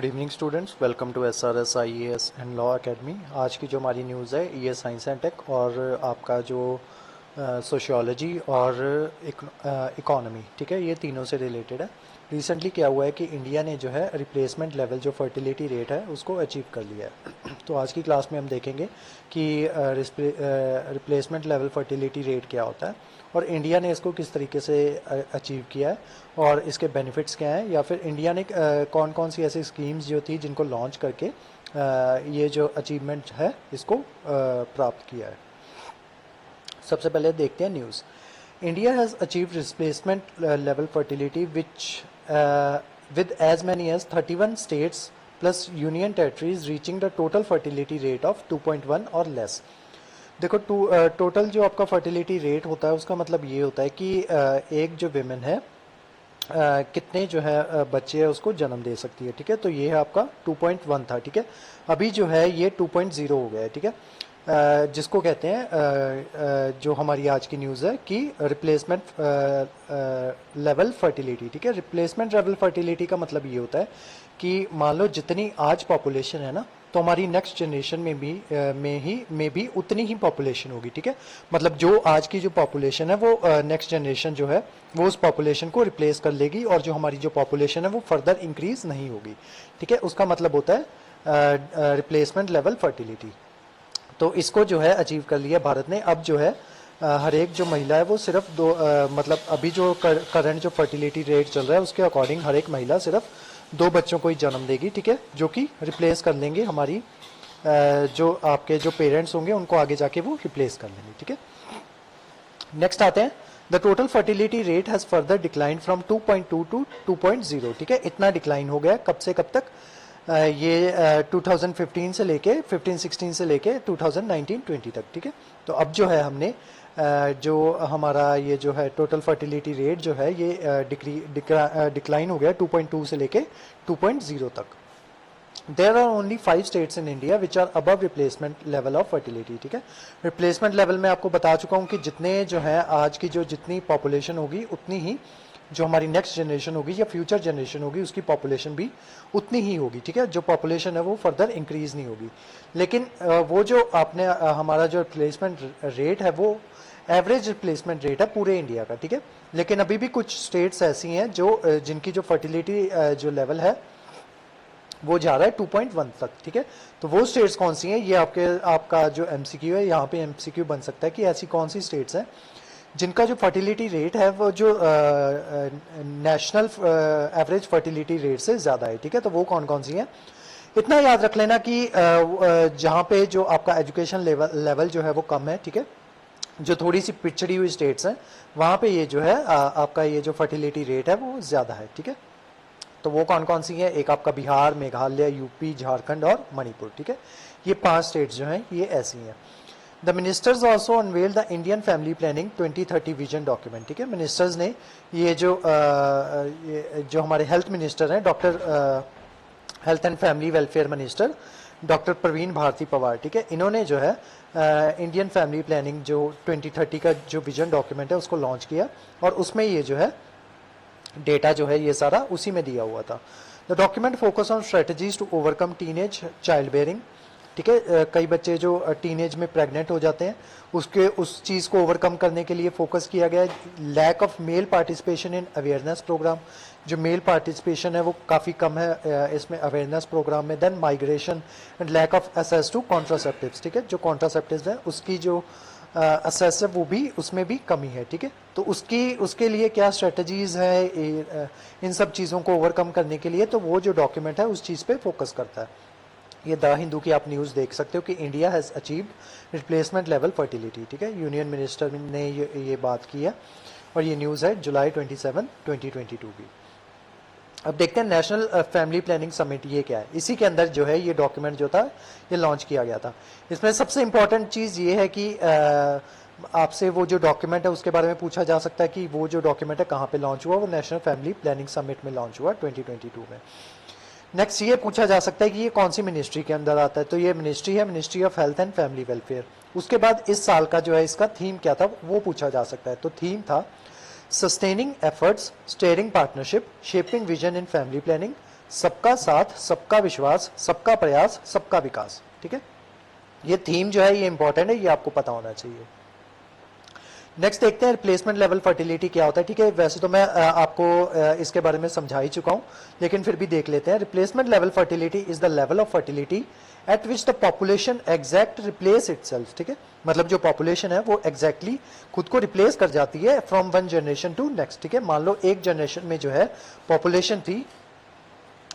Good evening students, welcome to SRS IAS and law academy. आज की जो हमारी न्यूज़ है ये साइंस एंड टेक और आपका जो सोशियोलॉजी और इकोनॉमी, ठीक है, ये तीनों से रिलेटेड है। रिसेंटली क्या हुआ है कि इंडिया ने जो है रिप्लेसमेंट लेवल जो फर्टिलिटी रेट है उसको अचीव कर लिया है। तो आज की क्लास में हम देखेंगे कि रिप्लेसमेंट लेवल फर्टिलिटी रेट क्या होता है और इंडिया ने इसको किस तरीके से अचीव किया है और इसके बेनिफिट्स क्या हैं, या फिर इंडिया ने कौन कौन सी ऐसी स्कीम्स जो थी जिनको लॉन्च करके ये जो अचीवमेंट है इसको प्राप्त किया है। सबसे पहले देखते हैं news. India has achieved replacement level fertility which with as many as 31 states plus union territories reaching the total fertility rate of 2.1 और less। देखो टोटल जो आपका फर्टिलिटी रेट होता है उसका मतलब ये होता है कि एक जो विमेन है कितने जो है बच्चे है उसको जन्म दे सकती है, ठीक है। तो ये है आपका 2.1 था, ठीक है। अभी जो है ये 2.0 हो गया है, ठीक है। जिसको कहते हैं जो हमारी आज की न्यूज़ है कि रिप्लेसमेंट लेवल फर्टिलिटी, ठीक है। रिप्लेसमेंट लेवल फर्टिलिटी का मतलब ये होता है कि मान लो जितनी आज पॉपुलेशन है ना, तो हमारी नेक्स्ट जनरेशन में भी उतनी ही पॉपुलेशन होगी, ठीक है। मतलब जो आज की जो पॉपुलेशन है वो नेक्स्ट जनरेशन जो है वो उस पॉपुलेशन को रिप्लेस कर लेगी और जो हमारी जो पॉपुलेशन है वो फर्दर इंक्रीज नहीं होगी, ठीक है। उसका मतलब होता है रिप्लेसमेंट लेवल फर्टिलिटी। तो इसको जो है अचीव कर लिया भारत ने। अब जो है हर एक जो महिला है वो सिर्फ मतलब अभी जो करंट जो फर्टिलिटी रेट चल रहा है उसके अकॉर्डिंग हर एक महिला सिर्फ 2 बच्चों को ही जन्म देगी, ठीक है, जो कि रिप्लेस कर लेंगे हमारी जो आपके जो पेरेंट्स होंगे उनको आगे जाके वो रिप्लेस कर लेंगे, ठीक है। नेक्स्ट आते हैं, the total fertility rate has further decline from 2.2 to 2.0, ठीक है। इतना डिक्लाइन हो गया कब से कब तक, ये 2015 से लेके 15-16 से लेके 2019-20 तक, ठीक है। तो अब जो है हमने जो हमारा ये जो है टोटल फर्टिलिटी रेट जो है ये डिक्लाइन हो गया 2.2 से लेके 2.0 तक। There are only 5 states in India which are above replacement level of fertility, ठीक है। रिप्लेसमेंट लेवल में आपको बता चुका हूँ कि जितने जो है आज की जो जितनी पॉपुलेशन होगी उतनी ही जो हमारी नेक्स्ट जनरेशन होगी या फ्यूचर जनरेशन होगी उसकी पॉपुलेशन भी उतनी ही होगी, ठीक है। जो पॉपुलेशन है वो फर्दर इंक्रीज नहीं होगी। लेकिन वो जो आपने हमारा जो रिप्लेसमेंट रेट है वो एवरेज रिप्लेसमेंट रेट है पूरे इंडिया का, ठीक है। लेकिन अभी भी कुछ स्टेट्स ऐसी हैं जो जिनकी जो फर्टिलिटी जो लेवल है वो जा रहा है 2.1 तक, ठीक है। तो वो स्टेट्स कौन सी हैं, ये आपका जो MCQ है, यहाँ पे MCQ बन सकता है कि ऐसी कौन सी स्टेट्स हैं जिनका जो फर्टिलिटी रेट है वो जो नेशनल एवरेज फर्टिलिटी रेट से ज़्यादा है, ठीक है। तो वो कौन कौन सी हैं, इतना याद रख लेना कि जहाँ पे जो आपका एजुकेशन लेवल जो है वो कम है, ठीक है, जो थोड़ी सी पिछड़ी हुई स्टेट्स हैं वहाँ पे ये जो है आपका ये जो फर्टिलिटी रेट है वो ज़्यादा है, ठीक है। तो वो कौन कौन सी हैं, एक आपका बिहार, मेघालय, यूपी, झारखंड और मणिपुर, ठीक है। ये 5 स्टेट्स जो हैं ये ऐसी हैं। The ministers also unveil the Indian family planning 2030 vision document, ठीक है। मिनिस्टर्स ने ये जो हमारे हेल्थ मिनिस्टर हैं, doctor health and family welfare minister doctor Praveen Bharati Pawar, ठीक है, इन्होंने जो है इंडियन फैमिली प्लानिंग जो 2030 का जो विजन डॉक्यूमेंट है उसको लॉन्च किया और उसमें ये जो है डेटा जो है ये सारा उसी में दिया हुआ था। The document focus on strategies to overcome teenage child bearing, ठीक है। कई बच्चे जो टीनेज में प्रेग्नेंट हो जाते हैं उस चीज़ को ओवरकम करने के लिए फोकस किया गया है। Lack of male participation in awareness program, जो मेल पार्टिसिपेशन है वो काफ़ी कम है इसमें अवेयरनेस प्रोग्राम में। Then migration and lack of access to contraceptives, ठीक है। जो कॉन्ट्रासेप्टिव्स है उसकी जो एक्सेस है वो भी उसमें भी कमी है, ठीक है। तो उसके लिए क्या स्ट्रेटजीज है इन सब चीज़ों को ओवरकम करने के लिए, तो वो जो डॉक्यूमेंट है उस चीज़ पे फोकस करता है। ये द हिंदू की आप न्यूज़ देख सकते हो कि India has achieved replacement level fertility, ठीक है। यूनियन मिनिस्टर ने ये बात की है और ये न्यूज़ है जुलाई 27, 2022 की। अब देखते हैं नेशनल फैमिली प्लानिंग समिट ये क्या है। इसी के अंदर जो है ये डॉक्यूमेंट जो था ये लॉन्च किया गया था। इसमें सबसे इम्पॉर्टेंट चीज़ ये है कि आपसे वो जो डॉक्यूमेंट है उसके बारे में पूछा जा सकता है कि वो जो डॉक्यूमेंट है कहाँ पे लॉन्च हुआ, वो नेशनल फैमिली प्लानिंग समिट में लॉन्च हुआ 2022 में। नेक्स्ट ये पूछा जा सकता है कि ये कौन सी मिनिस्ट्री के अंदर आता है, तो ये मिनिस्ट्री है ministry of health and family welfare. उसके बाद इस साल का जो है इसका थीम क्या था वो पूछा जा सकता है। तो थीम था sustaining efforts, steering partnership, shaping vision in family planning, सबका साथ, सबका विश्वास, सबका प्रयास, सबका विकास। ठीक है, ये थीम जो है ये इंपॉर्टेंट है, ये आपको पता होना चाहिए। नेक्स्ट देखते हैं रिप्लेसमेंट लेवल फर्टिलिटी क्या होता है। ठीक है, वैसे तो मैं आपको इसके बारे में समझा ही चुका हूं, लेकिन फिर भी देख लेते हैं। Replacement level fertility is the level of fertility eight which the population exact replace itself. ठीक है, मतलब जो पॉपुलेशन है वो एग्जैक्टली खुद को रिप्लेस कर जाती है from one generation to next. ठीक है, मान लो एक जनरेशन में जो है पॉपुलेशन थी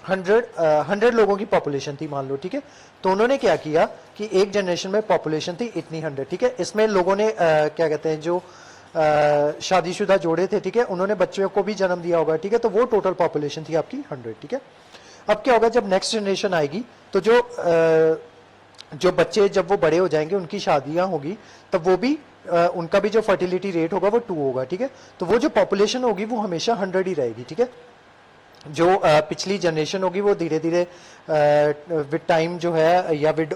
100 लोगों की पॉपुलेशन थी मान लो। ठीक है, तो उन्होंने क्या किया कि एक जनरेशन में पॉपुलेशन थी इतनी 100। ठीक है, इसमें लोगों ने क्या कहते हैं जो शादीशुदा जोड़े थे, ठीक है, उन्होंने बच्चों को भी जन्म दिया होगा। ठीक है, तो वो टोटल पॉपुलेशन थी आपकी 100। ठीक है, अब क्या होगा जब नेक्स्ट जनरेशन आएगी तो जो बच्चे जब वो बड़े हो जाएंगे उनकी शादियां होगी तब वो भी उनका भी जो फर्टिलिटी रेट होगा वो 2 होगा। ठीक है, तो वो जो पॉपुलेशन होगी वो हमेशा 100 ही रहेगी। ठीक है, जो पिछली जनरेशन होगी वो धीरे धीरे विद टाइम जो है या विद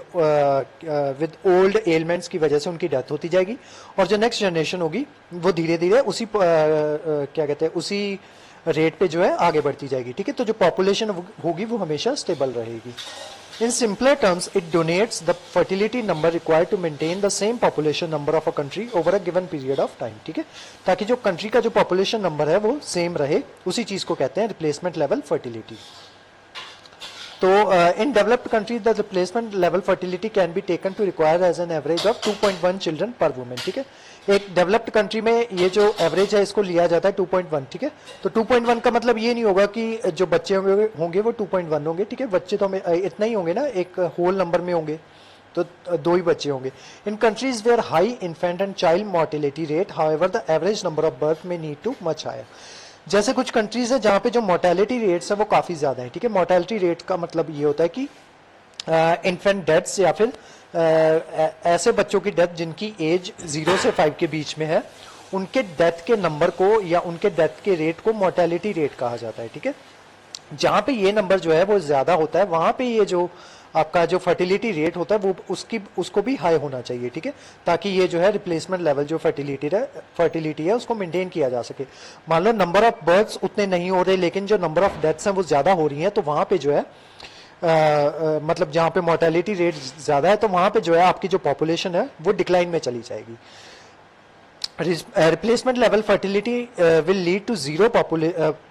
ओल्ड एलिमेंट्स की वजह से उनकी डेथ होती जाएगी, और जो नेक्स्ट जनरेशन होगी वो धीरे धीरे उसी क्या कहते हैं उसी रेट पे जो है आगे बढ़ती जाएगी। ठीक है, तो जो पॉपुलेशन होगी वो हमेशा स्टेबल रहेगी। In simpler terms, it donates the fertility number required to maintain the same population number of a country over a given period of time. ठीक है, ताकि जो कंट्री का जो पॉपुलेशन नंबर है वो सेम रहे, उसी चीज को कहते हैं रिप्लेसमेंट लेवल फर्टिलिटी। तो in developed countries the replacement level fertility can be taken to require as an average of 2.1 children per women. ठीक है, एक डेवलप्ड कंट्री में ये जो एवरेज है इसको लिया जाता है 2.1। ठीक है, तो 2.1 का मतलब ये नहीं होगा कि जो बच्चे होंगे वो 2.1 होंगे। ठीक है, बच्चे तो हमें इतना ही होंगे ना, एक होल नंबर में होंगे तो 2 ही बच्चे होंगे। In countries where high infant and child mortality rate however the average number of birth may need to much higher. जैसे कुछ कंट्रीज है जहाँ पे जो मोर्टेलिटी रेट्स है वो काफ़ी ज़्यादा है। ठीक है, मोर्टेलिटी रेट का मतलब ये होता है कि इन्फेंट डेथ्स या फिर ऐसे बच्चों की डेथ जिनकी एज 0 से 5 के बीच में है, उनके डेथ के नंबर को या उनके डेथ के रेट को मोर्टेलिटी रेट कहा जाता है। ठीक है, जहाँ पे ये नंबर जो है वो ज़्यादा होता है वहाँ पे ये जो आपका जो फर्टिलिटी रेट होता है वो उसको भी हाई होना चाहिए। ठीक है, ताकि ये जो है रिप्लेसमेंट लेवल जो फर्टिलिटी है उसको मेंटेन किया जा सके। मान लो नंबर ऑफ बर्थ्स उतने नहीं हो रहे लेकिन जो नंबर ऑफ डेथ्स हैं वो ज़्यादा हो रही हैं, तो वहाँ पे जो है मतलब जहाँ पे मोर्टेलिटी रेट ज़्यादा है तो वहाँ पे जो है आपकी जो पॉपुलेशन है वो डिक्लाइन में चली जाएगी। Replacement level fertility will lead to zero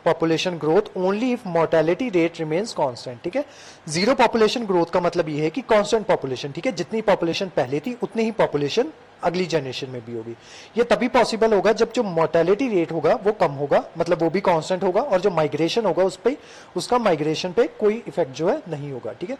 population growth only if mortality rate remains constant। ठीक है, जीरो पॉपुलेशन ग्रोथ का मतलब ये है कि कांस्टेंट पॉपुलेशन। ठीक है, जितनी पॉपुलेशन पहले थी उतनी ही पॉपुलेशन अगली जनरेशन में भी होगी। ये तभी पॉसिबल होगा जब जो मोर्टेलिटी रेट होगा वो कम होगा, मतलब वो भी कांस्टेंट होगा, और जो माइग्रेशन होगा उस पे उसका माइग्रेशन पे कोई इफेक्ट जो है नहीं होगा। ठीक है,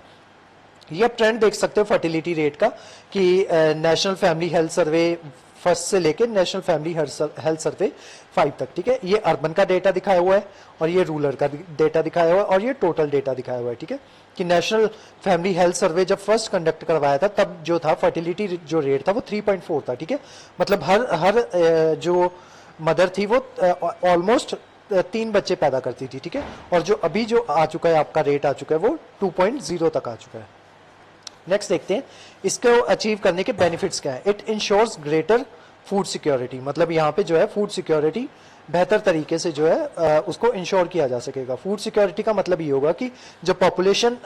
ये आप ट्रेंड देख सकते हो फर्टिलिटी रेट का कि national family health survey first से लेके नेशनल फैमिली हेल्थ सर्वे 5 तक। ठीक है, ये अर्बन का डेटा दिखाया हुआ है और ये रूरल का डेटा दिखाया हुआ है और ये टोटल डेटा दिखाया हुआ है। ठीक है, कि नेशनल फैमिली हेल्थ सर्वे जब फर्स्ट कंडक्ट करवाया था तब जो था फर्टिलिटी जो रेट था वो 3.4 था। ठीक है, मतलब हर जो मदर थी वो ऑलमोस्ट 3 बच्चे पैदा करती थी। ठीक है, और जो अभी जो आ चुका है आपका रेट आ चुका है वो 2.0 तक आ चुका है। नेक्स्ट देखते हैं इसको अचीव करने के बेनिफिट्स क्या है। It ensures greater food security, मतलब यहाँ पे जो है फूड सिक्योरिटी बेहतर तरीके से जो है उसको इंश्योर किया जा सकेगा। फूड सिक्योरिटी का मतलब ये होगा कि जब पॉपुलेशन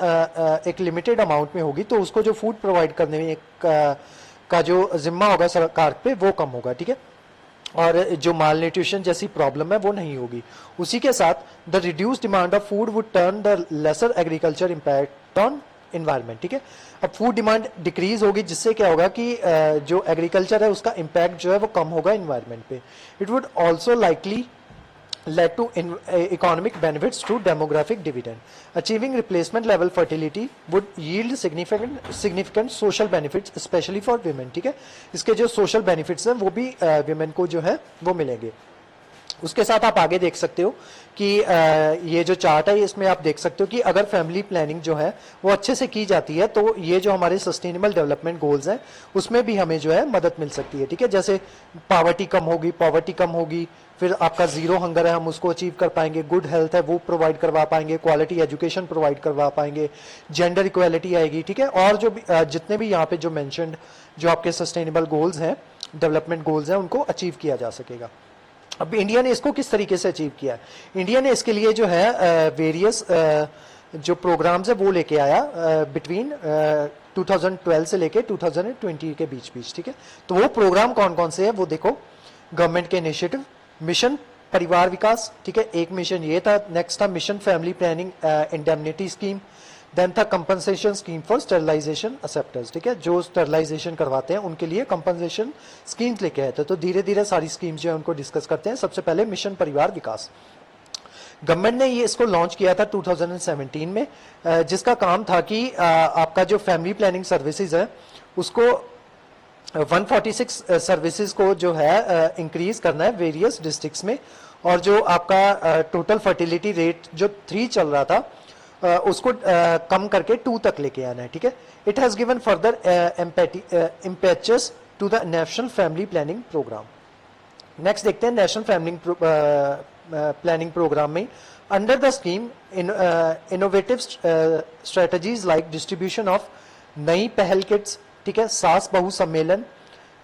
एक लिमिटेड अमाउंट में होगी तो उसको जो फूड प्रोवाइड करने में का जो जिम्मा होगा सरकार पे वो कम होगा। ठीक है, और जो माल न्यूट्रिशन जैसी प्रॉब्लम है वो नहीं होगी। उसी के साथ the reduce demand of food would turn the lesser agriculture impact on environment. ठीक है, अब फूड डिमांड डिक्रीज होगी जिससे क्या होगा कि जो एग्रीकल्चर है उसका इम्पैक्ट जो है वो कम होगा इन्वायरमेंट पे। It would also likely led to economic benefits through demographic dividend. Achieving replacement level fertility would yield significant social benefits especially for women। ठीक है, इसके जो social benefits हैं वो भी women को जो है वो मिलेंगे। उसके साथ आप आगे देख सकते हो कि ये जो चार्ट है इसमें आप देख सकते हो कि अगर फैमिली प्लानिंग जो है वो अच्छे से की जाती है तो ये जो हमारे सस्टेनेबल डेवलपमेंट गोल्स हैं उसमें भी हमें जो है मदद मिल सकती है। ठीक है, जैसे पॉवर्टी कम होगी, फिर आपका जीरो हंगर है हम उसको अचीव कर पाएंगे, गुड हेल्थ है वो प्रोवाइड करवा पाएंगे, क्वालिटी एजुकेशन प्रोवाइड करवा पाएंगे, जेंडर इक्वालिटी आएगी। ठीक है, और जो जितने भी यहाँ पे जो मेंशन्ड जो आपके सस्टेनेबल गोल्स हैं, डेवलपमेंट गोल्स हैं, उनको अचीव किया जा सकेगा। अब इंडिया ने इसको किस तरीके से अचीव किया है? इंडिया ने इसके लिए जो है वेरियस जो प्रोग्राम्स है वो लेके आया बिटवीन 2012 से लेके 2020 के बीच बीच, ठीक है। तो वो प्रोग्राम कौन कौन से है वो देखो, गवर्नमेंट के इनिशिएटिव, मिशन परिवार विकास, ठीक है, एक मिशन ये था। नेक्स्ट था mission family planning indemnity scheme, then था compensation scheme for sterilisation acceptors, ठीक है, जो स्टरलाइजेशन करवाते हैं उनके लिए कंपनसेशन स्कीम्स लेके आए थे। तो धीरे धीरे सारी स्कीम्स जो है उनको डिस्कस करते हैं। सबसे पहले मिशन परिवार विकास, गवर्नमेंट ने ये इसको लॉन्च किया था 2017 में, जिसका काम था कि आपका जो फैमिली प्लानिंग सर्विसेज है उसको 146 सर्विसेज को जो है इंक्रीज करना है वेरियस डिस्ट्रिक्ट्स में, और जो आपका टोटल फर्टिलिटी रेट जो 3 चल रहा था उसको कम करके 2 तक लेके आना है, ठीक है। It has given further impetus to the national family planning programme. Next देखते हैं नेशनल फैमिली प्लानिंग प्रोग्राम में under the scheme innovative strategies like distribution of Nayi Pahal kits, ठीक है, सास बहू सम्मेलन,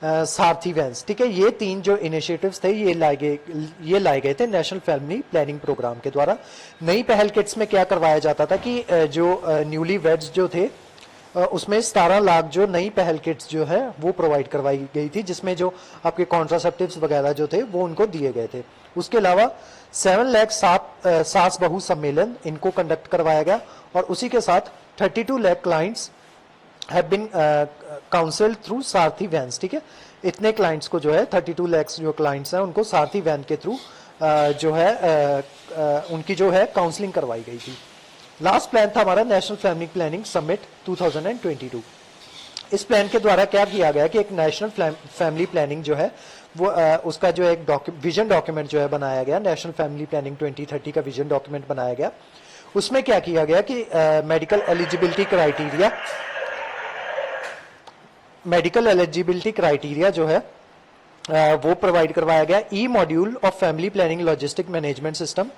सारथी वैन्स, ठीक है, ये 3 जो इनिशिएटिव्स थे ये लाए गए थे नेशनल फैमिली प्लानिंग प्रोग्राम के द्वारा। नई पहल किट्स में क्या करवाया जाता था कि जो न्यूली वेड्स जो थे उसमें 17 लाख जो नई पहल किट्स जो है वो प्रोवाइड करवाई गई थी, जिसमें जो आपके कॉन्ट्रासेप्टिव्स वगैरह जो थे वो उनको दिए गए थे। उसके अलावा 7 लाख सास बहू सम्मेलन इनको कंडक्ट करवाया गया, और उसी के साथ 32 lakh clients have been counselled through Saarthi vans, ठीक है। इतने क्लाइंट्स को जो है 32 लाख जो क्लाइंट्स हैं उनको सारथी वैन के थ्रू जो है उनकी जो है काउंसलिंग करवाई गई थी। लास्ट प्लान था हमारा नेशनल फैमिली प्लानिंग समिट 2022। इस प्लान के द्वारा क्या किया गया कि एक नेशनल फैमिली प्लानिंग जो है वो उसका जो एक विजन डॉक्यूमेंट जो है बनाया गया, नेशनल फैमिली प्लानिंग 2030 का विजन डॉक्यूमेंट बनाया गया। उसमें क्या किया गया कि मेडिकल एलिजिबिलिटी क्राइटेरिया जो है वो प्रोवाइड करवाया गया। E module of family planning logistic management system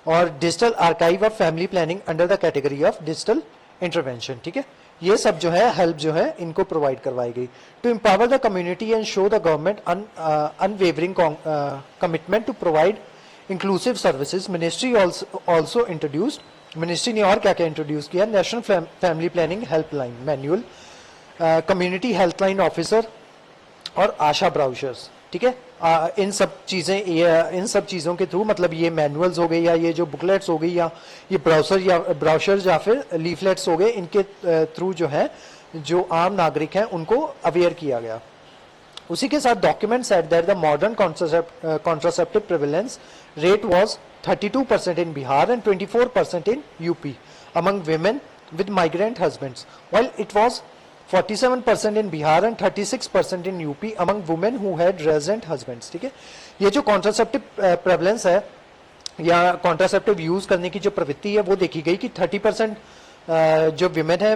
और digital archive of family planning under the category of digital intervention, ठीक है। ये सब जो है हेल्प जो है इनको प्रोवाइड करवाई गई। To empower the community and show the government unwavering commitment to provide inclusive services, ministry also introduced, ministry ने और क्या क्या इंट्रोड्यूस किया, national family planning helpline manual, community helpline officer और आशा ब्राउचर्स, ठीक है। इन सब चीज़ों के थ्रू, मतलब ये मैनुअल्स हो गए या ये जो बुकलेट्स हो गई या ये ब्राउचर्स या फिर लीफलेट्स हो गए, इनके थ्रू जो है जो आम नागरिक हैं उनको अवेयर किया गया। उसी के साथ document set that the modern contraceptive prevalence rate was 32% in Bihar and 24% in UP among women with migrant husbands, while it was 47% in Bihar and 36% in UP among women who had resident husbands, ठीक है। ये जो contraceptive prevalence है या contraceptive use करने की जो प्रवृत्ति है वो देखी गई कि 30% जो विमेन है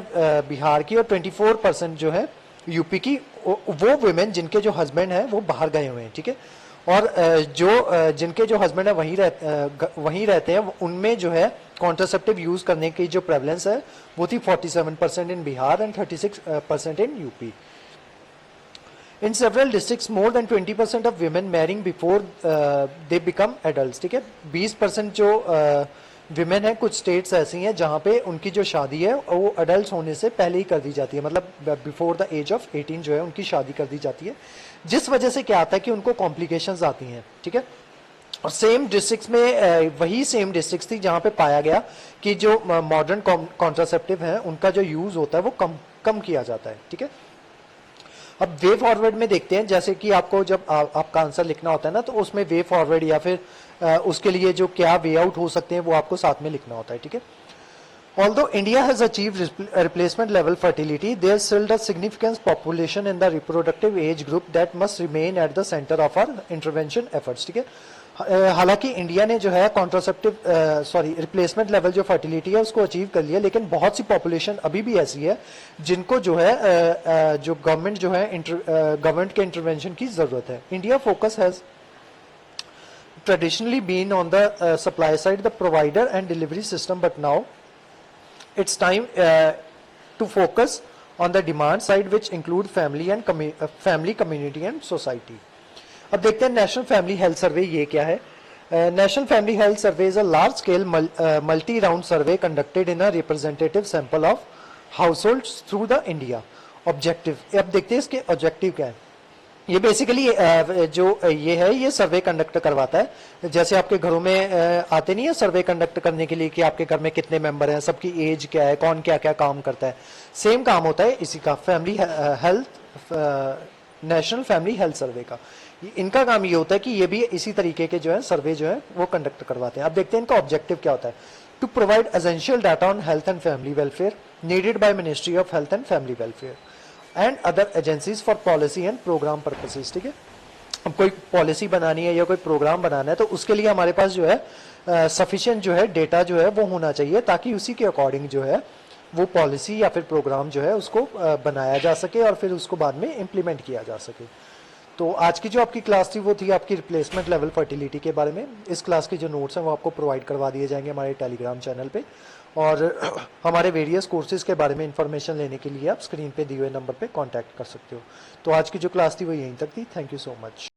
बिहार की और 24% जो है यूपी की, वो विमेन जिनके जो हस्बैंड हैं वो बाहर गए हुए हैं, ठीक है। और जिनके जो हस्बैंड है वहीं रहते हैं उनमें जो है कॉन्ट्रासेप्टिव यूज करने की जो प्रेवलेंस है वो थी 47% in Bihar and 36% in UP. In several districts more than 20% of women marrying before they become adult, ठीक है। 20% जो विमेन है, कुछ स्टेट्स ऐसी हैं जहाँ पे उनकी जो शादी है वो अडल्ट होने से पहले ही कर दी जाती है, मतलब बिफोर द एज ऑफ 18 जो है उनकी शादी कर दी जाती है, जिस वजह से क्या आता है कि उनको कॉम्प्लिकेशंस आती हैं, ठीक है। और सेम डिस्ट्रिक्ट्स में वही सेम डिस्ट्रिक्ट्स थी जहाँ पे पाया गया कि जो मॉडर्न कॉन्ट्रासेप्टिव है उनका जो यूज होता है वो कम किया जाता है, ठीक है। अब वे फॉरवर्ड में देखते हैं, जैसे कि आपको जब आपका आंसर लिखना होता है ना, तो उसमें वे फॉरवर्ड या फिर उसके लिए जो क्या वे आउट हो सकते हैं वो आपको साथ में लिखना होता है, ठीक है। Although India has achieved replacement level fertility, there is still a significant population in the reproductive age group that must remain at the center of our intervention efforts, ठीक है। हालांकि इंडिया ने जो है रिप्लेसमेंट लेवल जो fertility है उसको achieve कर लिया, लेकिन बहुत सी पॉपुलेशन अभी भी ऐसी है जिनको जो है जो गवर्नमेंट जो है गवर्नमेंट के इंटरवेंशन की जरूरत है। India focus has traditionally been on the supply side, the provider and delivery system, but now it's time to focus on the demand side, which include family and family, community and society. अब देखते हैं national family health survey ये क्या है। National Family Health Survey is a large-scale multi-round survey conducted in a representative sample of households through the India. Objective, अब देखते हैं इसके ऑब्जेक्टिव क्या है। ये बेसिकली जो ये है, ये सर्वे कंडक्ट करवाता है। जैसे आपके घरों में आते नहीं है सर्वे कंडक्ट करने के लिए कि आपके घर में कितने मेंबर हैं, सबकी एज क्या है, कौन क्या क्या काम करता है, सेम काम होता है इसी का, family health, national family health survey का। इनका काम ये होता है कि ये भी इसी तरीके के जो है सर्वे जो है वो कंडक्ट करवाते हैं। अब देखते हैं इनका ऑब्जेक्टिव क्या होता है। To provide essential data on health and family welfare needed by ministry of health and family welfare and other agencies for policy and program purposes. ठीक है, अब कोई पॉलिसी बनानी है या कोई प्रोग्राम बनाना है तो उसके लिए हमारे पास जो है सफिशिएंट जो है डेटा जो है वो होना चाहिए, ताकि उसी के अकॉर्डिंग जो है वो पॉलिसी या फिर प्रोग्राम जो है उसको बनाया जा सके और फिर उसको बाद में इम्प्लीमेंट किया जा सके। तो आज की जो आपकी क्लास थी वो थी आपकी रिप्लेसमेंट लेवल फर्टिलिटी के बारे में। इस क्लास के जो नोट्स हैं वो आपको प्रोवाइड करवा दिए जाएंगे हमारे टेलीग्राम चैनल पे, और हमारे वेरियस कोर्सेज के बारे में इंफॉर्मेशन लेने के लिए आप स्क्रीन पे दिए हुए नंबर पे कांटेक्ट कर सकते हो। तो आज की जो क्लास थी वो यहीं तक थी। Thank you so much.